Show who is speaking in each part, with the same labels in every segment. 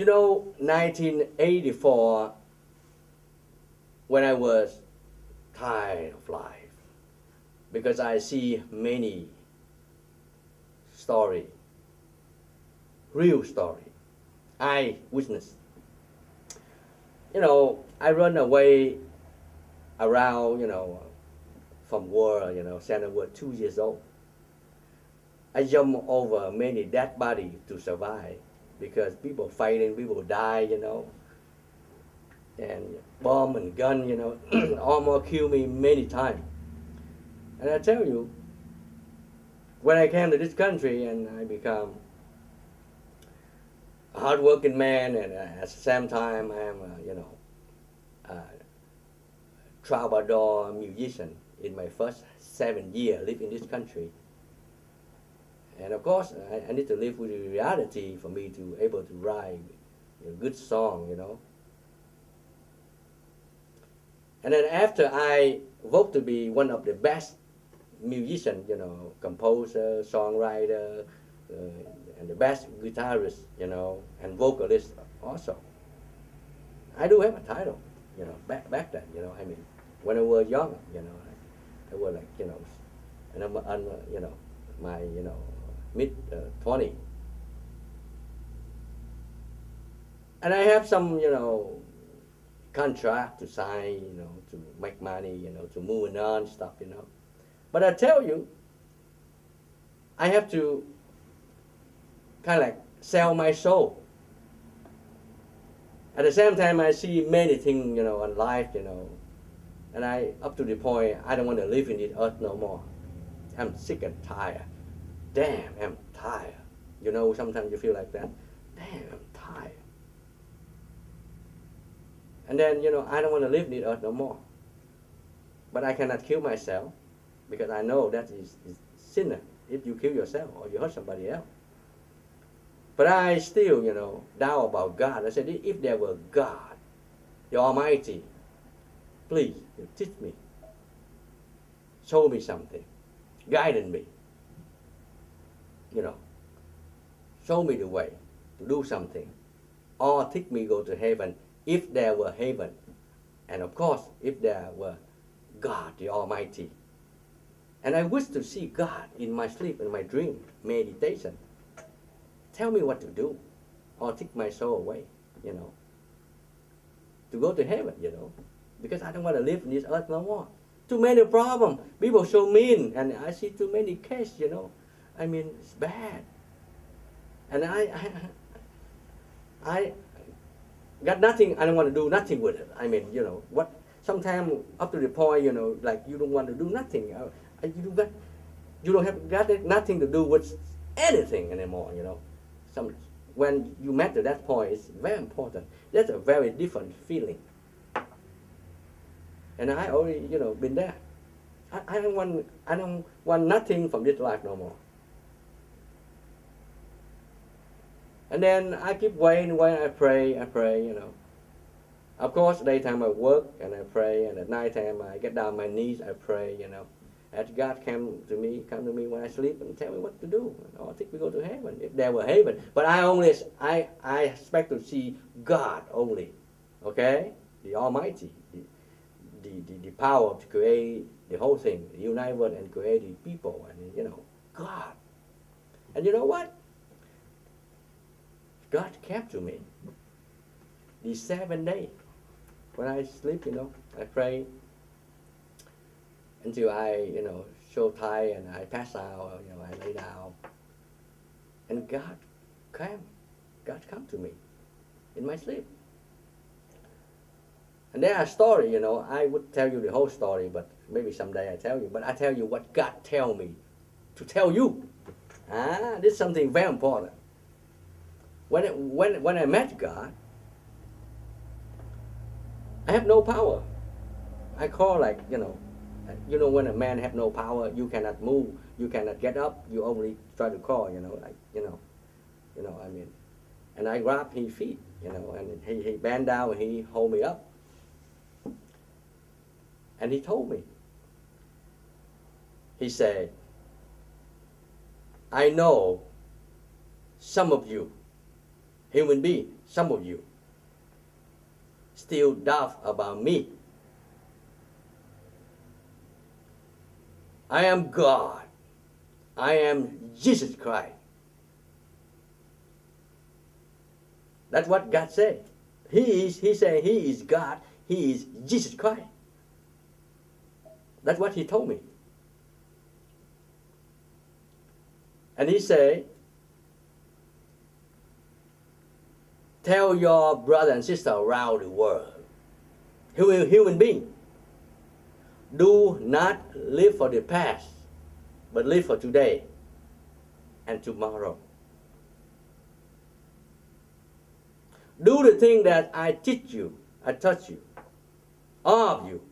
Speaker 1: 1984, when I was tired of life, because I see many story, real story, I witnessed. I run away around, from war, since I was 2 years old. I jump over many dead bodies to survive because people fighting, people die, and bomb and gun, almost kill me many times. And I tell you, when I came to this country and I become a hardworking man, and at the same time I am, a troubadour musician in my first 7 years live in this country. And of course, I need to live with the reality for me to able to write a good song, And then after I vote to be one of the best musician, composer, songwriter, and the best guitarist, and vocalist also. I do have a title, back then, I mean, when I was young, I was like, and I'm my, mid 20. And I have some, contract to sign, to make money, to move on stuff, But I tell you, I have to kind of like sell my soul. At the same time, I see many things, in life, and I, up to the point, I don't want to live in this earth no more. I'm sick and tired. Damn, I'm tired. Sometimes you feel like that. Damn, I'm tired. And then, I don't want to live in this earth no more. But I cannot kill myself because I know that is sinner if you kill yourself or you hurt somebody else. But I still, doubt about God. I said, if there were God, the Almighty, please teach me, show me something, guide me, show me the way to do something, or take me go to heaven if there were heaven, and of course if there were God, the Almighty. And I wish to see God in my sleep, in my dream, meditation. Tell me what to do, or take my soul away, to go to heaven, because I don't want to live in this earth no more. Too many problems. People so mean, and I see too many cases, I mean, it's bad. And I got nothing. I don't want to do nothing with it. I mean, what? Sometimes up to the point, like you don't want to do nothing. You don't have got nothing to do with anything anymore. When you met to that point, it's very important. That's a very different feeling. And I already, been there. I don't want nothing from this life no more. And then I keep waiting, I pray, Of course, daytime I work and I pray, and at nighttime I get down on my knees, I pray, As God come to me when I sleep and tell me what to do. I think we go to heaven, if there were heaven. But I expect to see God only, okay? The Almighty, the power to create the whole thing, the universe, and create the people, and, God. And you know what? God came to me these 7 days. When I sleep, I pray until I, so tired and I pass out, I lay down. And God came. God come to me in my sleep. And there are stories, I would tell you the whole story, but maybe someday I tell you. But I tell you what God tell me to tell you. This is something very important. When I met God, I have no power. I call like, when a man have no power, you cannot move, you cannot get up, you only try to call, I mean. And I grab his feet, and he bent down and he hold me up. And he told me, he said, I know some of you, human beings, some of you still doubt about me. I am God. I am Jesus Christ. That's what God said. He said he is God. He is Jesus Christ. That's what he told me. And he said, tell your brother and sister around the world, human being, do not live for the past, but live for today and tomorrow. Do the thing that I teach you, I taught you, all of you.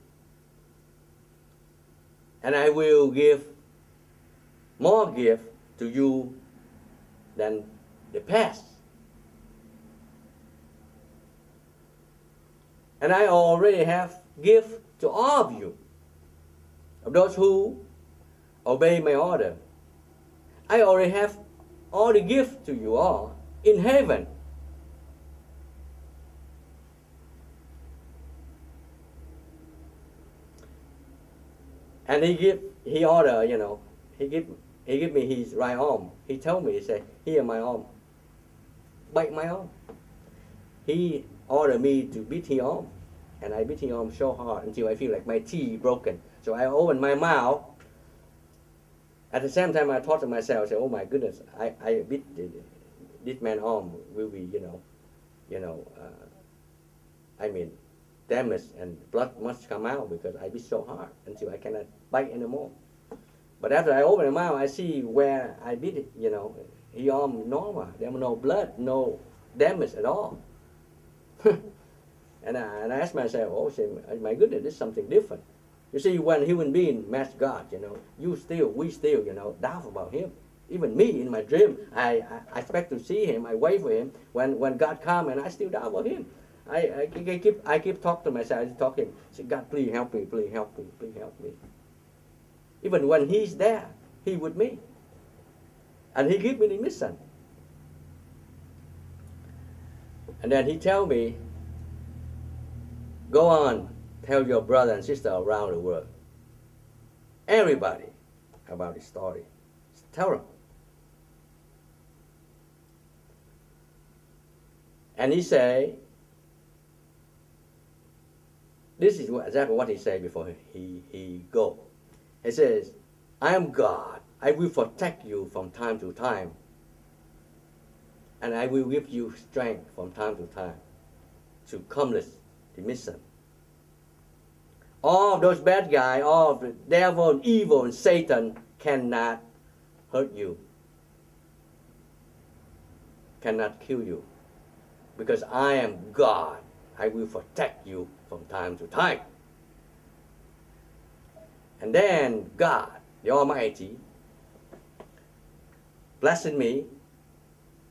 Speaker 1: And I will give more gift to you than the past. And I already have gift to all of you, of those who obey my order. I already have all the gift to you all in heaven. And he order, he give me his right arm. He told me, he said, here my arm. Bite my arm. He ordered me to beat his arm. And I beat his arm so hard until I feel like my teeth broken. So I opened my mouth. At the same time I thought to myself, I said, oh my goodness, I beat this man's arm will be, damage and blood must come out because I beat so hard until I cannot bite anymore. But after I open my mouth, I see where I beat it, his arm normal. There was no blood, no damage at all. and I asked myself, oh, my goodness, this is something different. You see, when human being match God, we still, doubt about him. Even me, in my dream, I expect to see him, I wait for him. When God comes, and I still doubt about him. I keep talking to myself, talking, say, God, please help me, please help me, please help me. Even when he's there, he with me. And he give me the mission. And then he tell me, go on, tell your brother and sister around the world, everybody, about the story. Tell them. And he say, this is exactly what he said before he go. He says, I am God. I will protect you from time to time. And I will give you strength from time to time to accomplish the mission. All of those bad guys, all of the devil and evil and Satan cannot hurt you, cannot kill you. Because I am God. I will protect you from time to time. And then God, the Almighty, blessed me.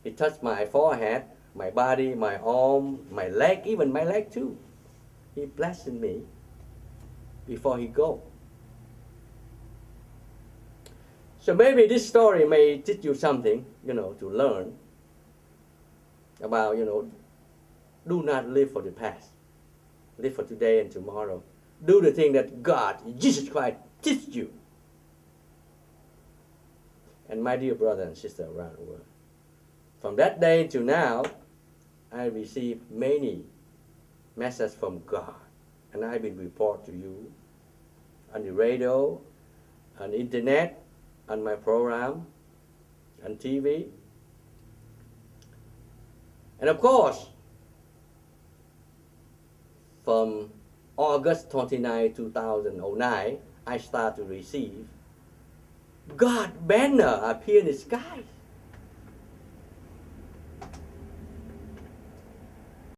Speaker 1: He touched my forehead, my body, my arm, my leg, even my leg too. He blessed me before he go. So maybe this story may teach you something, to learn about, do not live for the past. Live for today and tomorrow. Do the thing that God, Jesus Christ, teach you. And my dear brother and sister around the world, from that day to now, I received many messages from God. And I will report to you on the radio, on the internet, on my program, on TV. And of course, from August 29, 2009, I start to receive God banner appear in the sky.